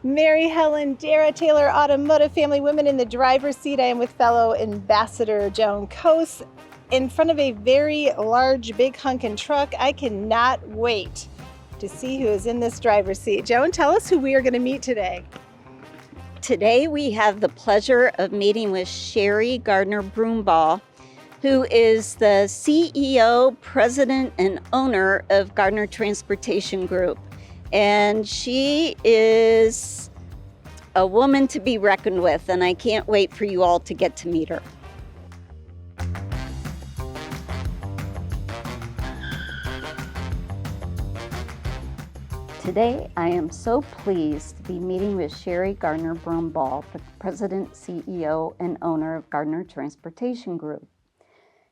Mary Helen Dara Taylor, Automotive Family Women in the driver's seat. I am with fellow Ambassador Joan Coase in front of a very large, big hunkin' truck. I cannot wait to see who is in this driver's seat. Joan, tell us who we are going to meet today. Today we have the pleasure of meeting with Sherri Garner Brumbaugh, who is the CEO, president, and owner of Garner Transportation Group. And she is a woman to be reckoned with, and I can't wait for you all to get to meet her. Today, I am so pleased to be meeting with Sherri Garner Brumbaugh, the President, CEO, and owner of Garner Transportation Group.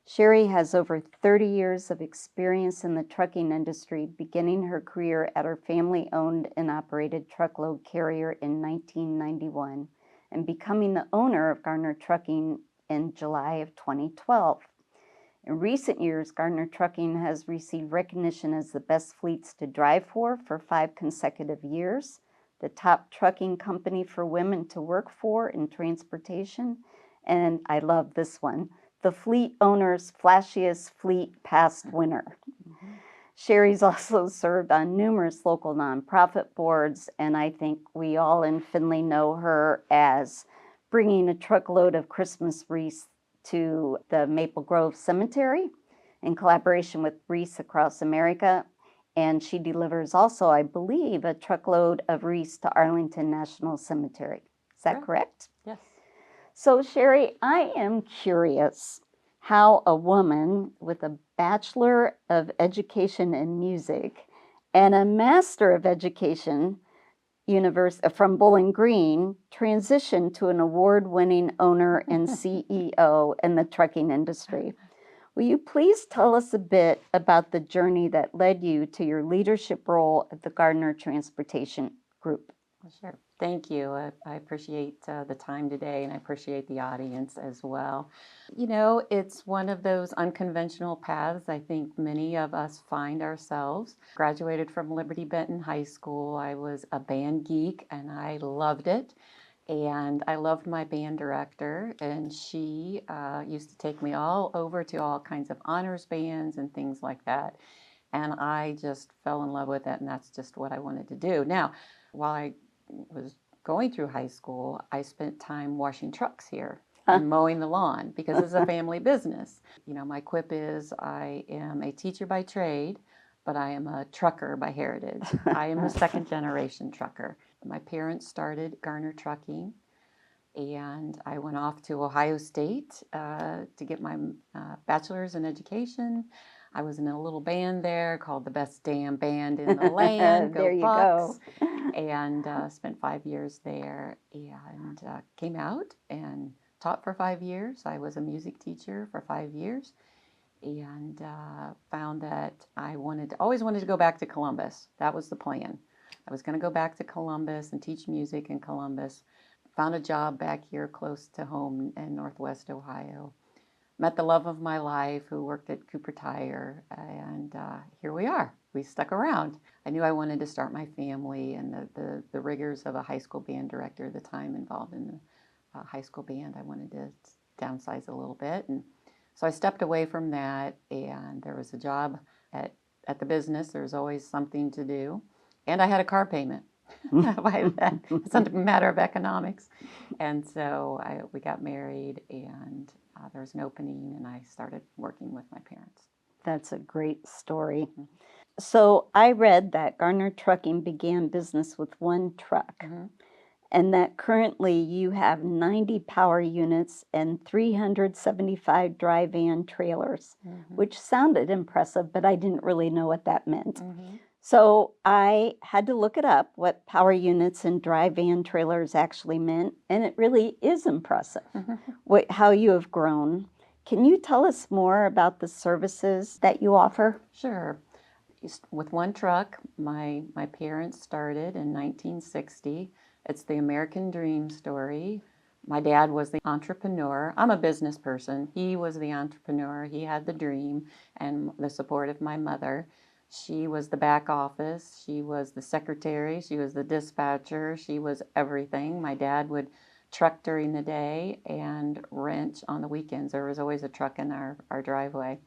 Sherri has over 30 years of experience in the trucking industry, beginning her career at her family-owned and operated truckload carrier in 1991 and becoming the owner of Garner Trucking in July of 2012. In recent years, Garner Trucking has received recognition as the best fleets to drive for 5 consecutive years, the top trucking company for women to work for in transportation, and I love this one, the fleet owner's flashiest fleet past winner. Sherri's also served on numerous local nonprofit boards, and I think we all in Findlay know her as bringing a truckload of Christmas wreaths to the Maple Grove Cemetery in collaboration with Wreaths Across America. And she delivers also, I believe, a truckload of wreaths to Arlington National Cemetery. Is that correct? Yes. So Sherri, I am curious how a woman with a Bachelor of Education in Music and a Master of Education from Bowling Green transitioned to an award-winning owner and CEO in the trucking industry. Will you please tell us a bit about the journey that led you to your leadership role at the Garner Transportation Group? Sure. Thank you. I appreciate the time today, and I appreciate the audience as well. You know, it's one of those unconventional paths I think many of us find ourselves. Graduated from Liberty Benton High School. I was a band geek, and I loved it. And I loved my band director, and she used to take me all over to all kinds of honors bands and things like that. And I just fell in love with it, and that's just what I wanted to do. Now, while I was going through high school, I spent time washing trucks here and mowing the lawn because it's a family business. You know, my quip is I am a teacher by trade, but I am a trucker by heritage. I am a second generation trucker. My parents started Garner Trucking, and I went off to Ohio State to get my bachelor's in education. I was in a little band there called the Best Damn Band in the Land. There you Bucks. go. And spent 5 years there, and came out and taught for 5 years. I was a music teacher for 5 years, and found that I always wanted to go back to Columbus. That was the plan. I was going to go back to Columbus and teach music in Columbus. Found a job back here close to home in Northwest Ohio. Met the love of my life who worked at Cooper Tire, and here we are. We stuck around. I knew I wanted to start my family, and the rigors of a high school band director at the time involved in the high school band, I wanted to downsize a little bit. And so I stepped away from that, and there was a job at the business. There was always something to do. And I had a car payment. By then, it's a matter of economics. And so we got married, and there was an opening, and I started working with my parents. That's a great story. So I read that Garner Trucking began business with one truck, and that currently you have 90 power units and 375 dry van trailers, which sounded impressive, but I didn't really know what that meant. So I had to look it up, what power units and dry van trailers actually meant, and it really is impressive how you have grown. Can you tell us more about the services that you offer? Sure. With one truck, my parents started in 1960. It's the American dream story. My dad was the entrepreneur. I'm a business person. He was the entrepreneur. He had the dream and the support of my mother. She was the back office, she was the secretary, she was the dispatcher, she was everything. My dad would truck during the day and wrench on the weekends. There was always a truck in our driveway.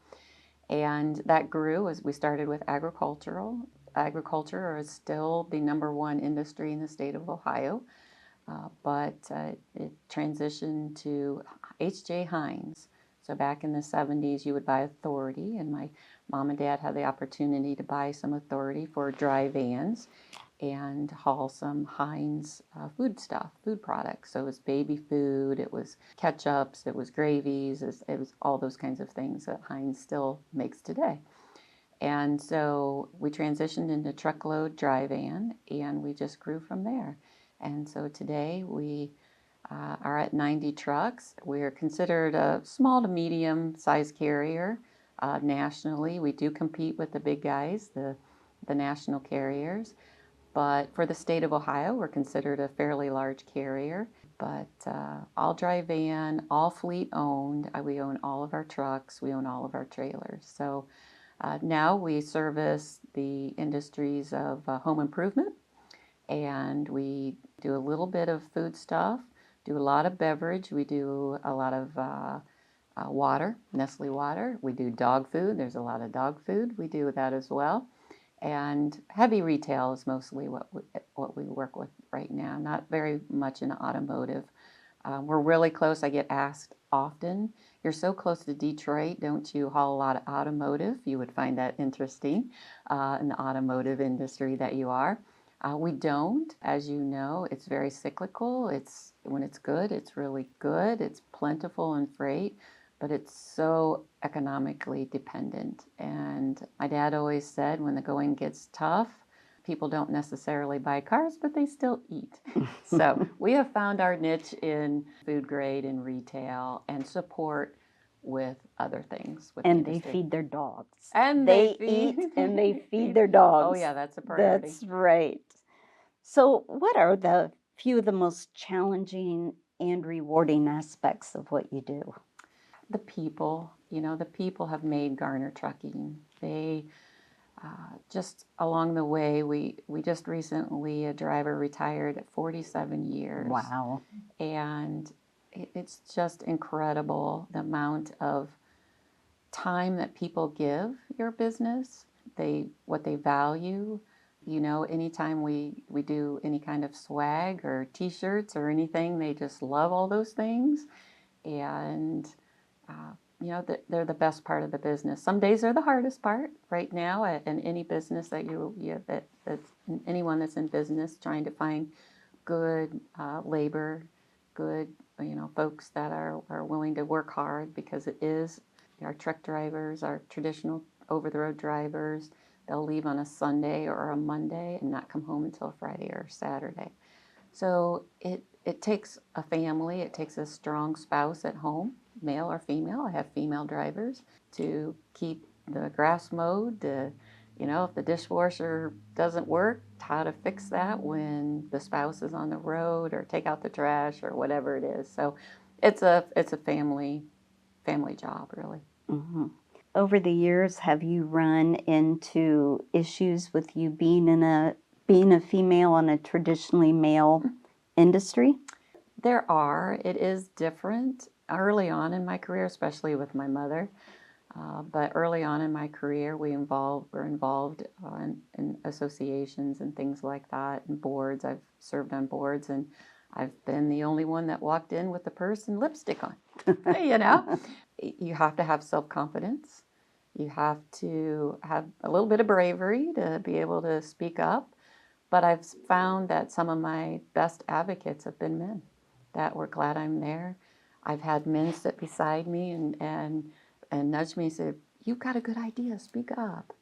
And that grew as we started with agricultural. Agriculture is still the number one industry in the state of Ohio, but it transitioned to H.J. Heinz. So back in the 70s, you would buy Authority, and my mom and dad had the opportunity to buy some Authority for dry vans and haul some Heinz food stuff, food products. So it was baby food, it was ketchups, it was gravies, it was all those kinds of things that Heinz still makes today. And so we transitioned into truckload dry van, and we just grew from there. And so today we are at 90 trucks. We're considered a small to medium size carrier nationally. We do compete with the big guys, the national carriers. But for the state of Ohio, we're considered a fairly large carrier. But all dry van, all fleet owned. We own all of our trucks. We own all of our trailers. So now we service the industries of home improvement, and we do a little bit of food stuff, do a lot of beverage. We do a lot of water, Nestle water. We do dog food. There's a lot of dog food. We do that as well. And heavy retail is mostly what we work with right now, not very much in automotive. We're really close. I get asked often, you're so close to Detroit, don't you haul a lot of automotive? You would find that interesting in the automotive industry that you are. We don't. As you know, it's very cyclical. When it's good, it's really good. It's plentiful in freight, but it's so economically dependent. And my dad always said when the going gets tough, people don't necessarily buy cars, but they still eat. So we have found our niche in food grade and retail and support with other things. And they feed their dogs. And they eat and they feed their dogs. Oh yeah, that's a priority. That's right. So what are the few of the most challenging and rewarding aspects of what you do? The people, the people have made Garner Trucking. They just along the way, we just recently, a driver retired at 47 years. Wow. And it's just incredible the amount of time that people give your business, what they value. Anytime we do any kind of swag or t-shirts or anything, they just love all those things. And they're the best part of the business. Some days are the hardest part. Right now, in any business that's anyone that's in business, trying to find good labor, good folks that are willing to work hard, because it is our truck drivers, our traditional over-the-road drivers. They'll leave on a Sunday or a Monday and not come home until Friday or Saturday. So it takes a family, it takes a strong spouse at home, male or female. I have female drivers to keep the grass mowed, if the dishwasher doesn't work, how to fix that when the spouse is on the road, or take out the trash or whatever it is. So it's a family job, really. Mm-hmm. Over the years, have you run into issues with you being a female in a traditionally male industry? There are. It is different early on in my career, especially with my mother. But early on in my career, we're involved in associations and things like that, and boards. I've served on boards, and I've been the only one that walked in with the purse and lipstick on. You have to have self-confidence. You have to have a little bit of bravery to be able to speak up. But I've found that some of my best advocates have been men that were glad I'm there. I've had men sit beside me and nudge me and say, "You've got a good idea, speak up,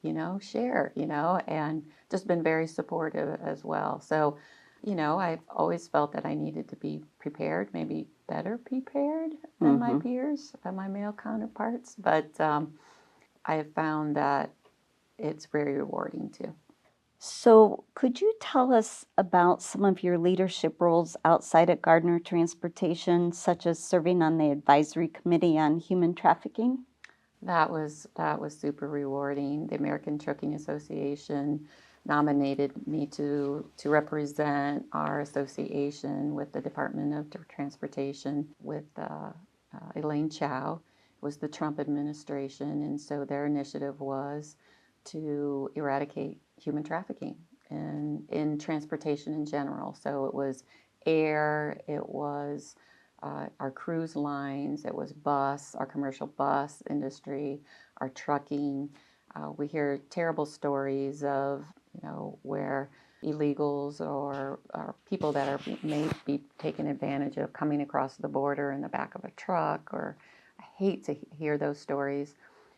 share, and just been very supportive as well. So, I've always felt that I needed to be prepared, maybe better prepared than my peers, than my male counterparts. But I have found that it's very rewarding too. So could you tell us about some of your leadership roles outside at Garner Transportation, such as serving on the advisory committee on human trafficking? That was super rewarding. The American Trucking Association nominated me to represent our association with the Department of Transportation with Elaine Chao. It was the Trump administration, and so their initiative was to eradicate human trafficking in transportation in general. So it was air, it was our cruise lines, it was bus, our commercial bus industry, our trucking. We hear terrible stories of, where illegals or people that may be taken advantage of coming across the border in the back of a truck, or I hate to hear those stories.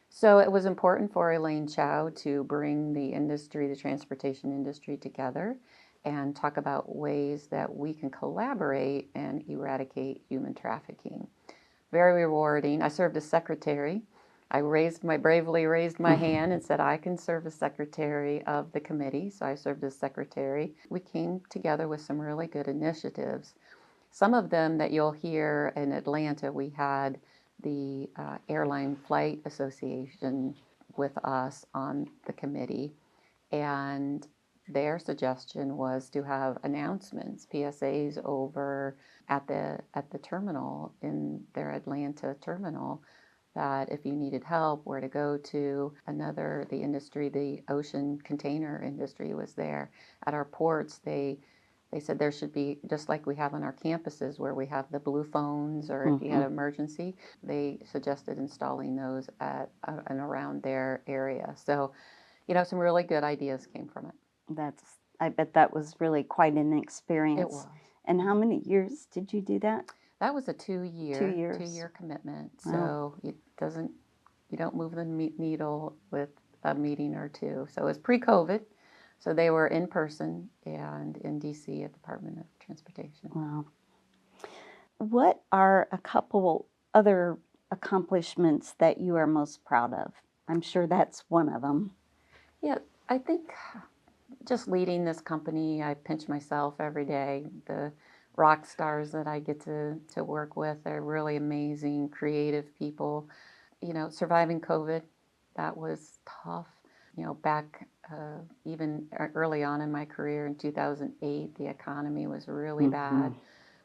So it was important for Elaine Chao to bring the industry, the transportation industry together and talk about ways that we can collaborate and eradicate human trafficking. Very rewarding. I served as secretary. I bravely raised my hand and said I can serve as secretary of the committee. So I served as secretary. We came together with some really good initiatives. Some of them that you'll hear in Atlanta, we had the Airline Flight Association with us on the committee, and their suggestion was to have announcements, PSAs over at the terminal in their Atlanta terminal, that if you needed help, where to go to. The industry, the ocean container industry was there. At our ports, they said there should be, just like we have on our campuses where we have the blue phones, or if you had an emergency, they suggested installing those at and around their area. So, some really good ideas came from it. I bet that was really quite an experience. It was. And how many years did you do that? That was a 2 year, 2 years. 2 year commitment. Wow. So you don't move the needle with a meeting or two. So it was pre-COVID. So they were in person and in DC at the Department of Transportation. Wow. What are a couple other accomplishments that you are most proud of? I'm sure that's one of them. Yeah, I think just leading this company, I pinch myself every day. The rock stars that I get to work with are really amazing, creative people. Surviving COVID, that was tough. Back even early on in my career in 2008, the economy was really bad.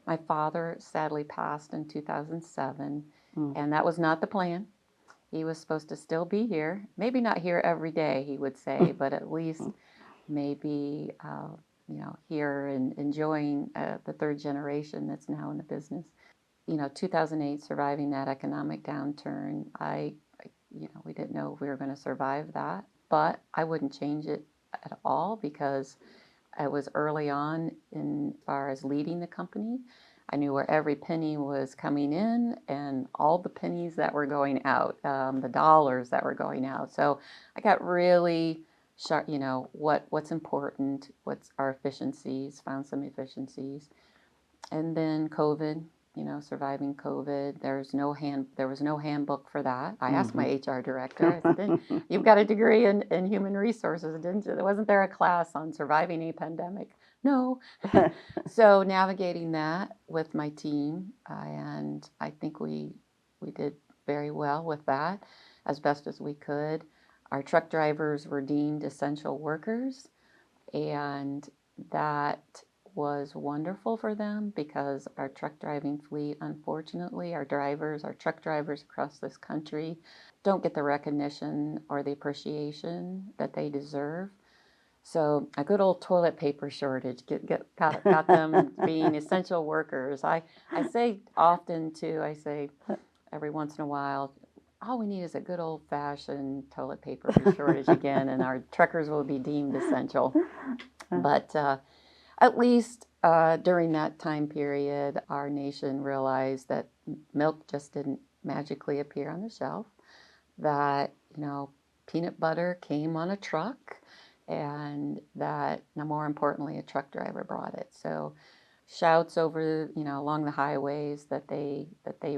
My father sadly passed in 2007, and that was not the plan. He was supposed to still be here, maybe not here every day, he would say, but at least maybe, here and enjoying the third generation that's now in the business. 2008, surviving that economic downturn, we didn't know if we were going to survive that, but I wouldn't change it at all because I was early on in as far as leading the company. I knew where every penny was coming in and all the pennies that were going out, the dollars that were going out. So I got really sharp, what's important, what's our efficiencies, found some efficiencies. And then COVID, surviving COVID, there was no handbook for that. I asked my HR director, I said, you've got a degree in human resources, didn't you? Wasn't there a class on surviving a pandemic? No. So navigating that with my team, and I think we did very well with that, as best as we could. Our truck drivers were deemed essential workers, and that was wonderful for them because our truck driving fleet, unfortunately, our truck drivers across this country don't get the recognition or the appreciation that they deserve. So a good old toilet paper shortage got them being essential workers. I say often too, every once in a while, all we need is a good old fashioned toilet paper shortage again, and our truckers will be deemed essential. But at least during that time period, our nation realized that milk just didn't magically appear on the shelf, that, peanut butter came on a truck, and that, now more importantly, a truck driver brought it. So shouts over, along the highways that they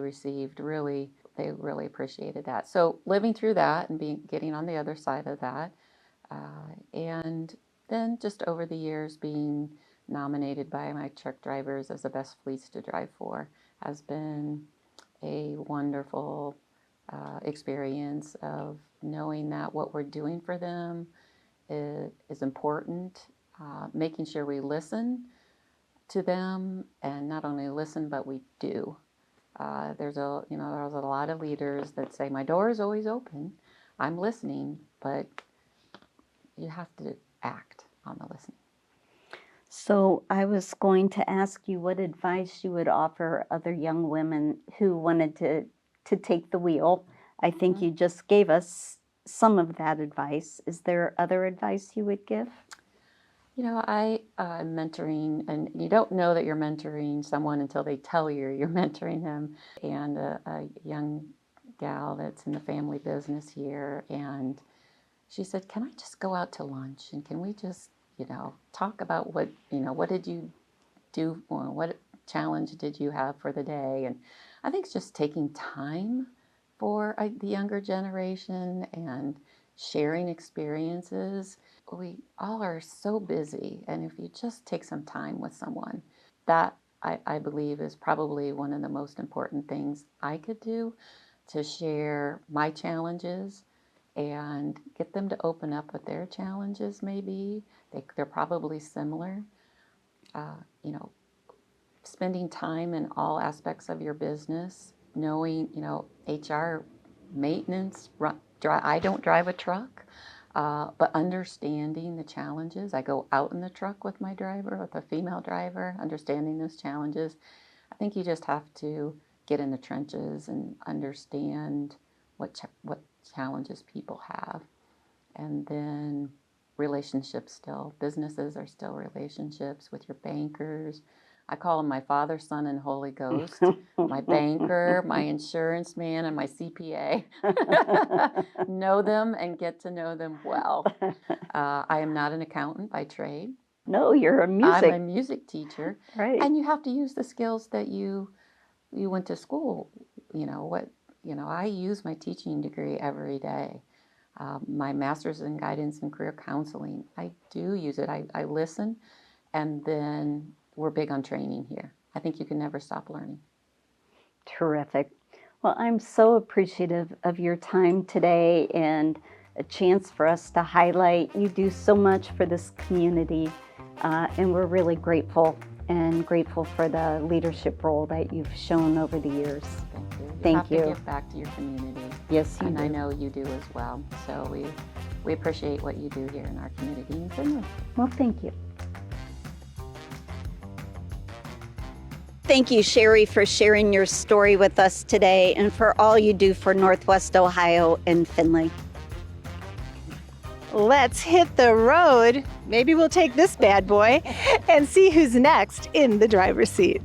received, they really appreciated that. So living through that and getting on the other side of that, and then just over the years being nominated by my truck drivers as the best fleets to drive for has been a wonderful experience of knowing that what we're doing for them is important, making sure we listen to them, and not only listen, but we do. There's a lot of leaders that say, my door is always open, I'm listening, but you have to act on the listening. So I was going to ask you what advice you would offer other young women who wanted to take the wheel. I think you just gave us some of that advice. Is there other advice you would give? You know, I'm mentoring, and you don't know that you're mentoring someone until they tell you you're mentoring them. And a young gal that's in the family business here, and she said, can I just go out to lunch, and can we just, talk about what did you do, or what challenge did you have for the day? And I think it's just taking time for the younger generation and sharing experiences. We all are so busy, and if you just take some time with someone, that I believe is probably one of the most important things I could do, to share my challenges and get them to open up what their challenges may be. They're probably similar. Spending time in all aspects of your business, knowing, HR, maintenance, I don't drive a truck, but understanding the challenges. I go out in the truck with my driver, with a female driver, understanding those challenges. I think you just have to get in the trenches and understand what challenges people have. And then relationships still. Businesses are still relationships with your bankers. I call them my Father, Son, and Holy Ghost. My banker, my insurance man, and my CPA. Know them and get to know them well. I am not an accountant by trade. No, you're I'm a music teacher. Right. And you have to use the skills that you went to school. I use my teaching degree every day. My master's in guidance and career counseling, I do use it. I listen, and then we're big on training here. I think you can never stop learning. Terrific. Well, I'm so appreciative of your time today and a chance for us to highlight. You do so much for this community, and we're really grateful for the leadership role that you've shown over the years. Thank you. Thank you. You have to give back to your community. Yes, you and do. I know you do as well. So we appreciate what you do here in our community in Finland. Well, thank you. Thank you, Sherri, for sharing your story with us today and for all you do for Northwest Ohio and Findlay. Let's hit the road. Maybe we'll take this bad boy and see who's next in the driver's seat.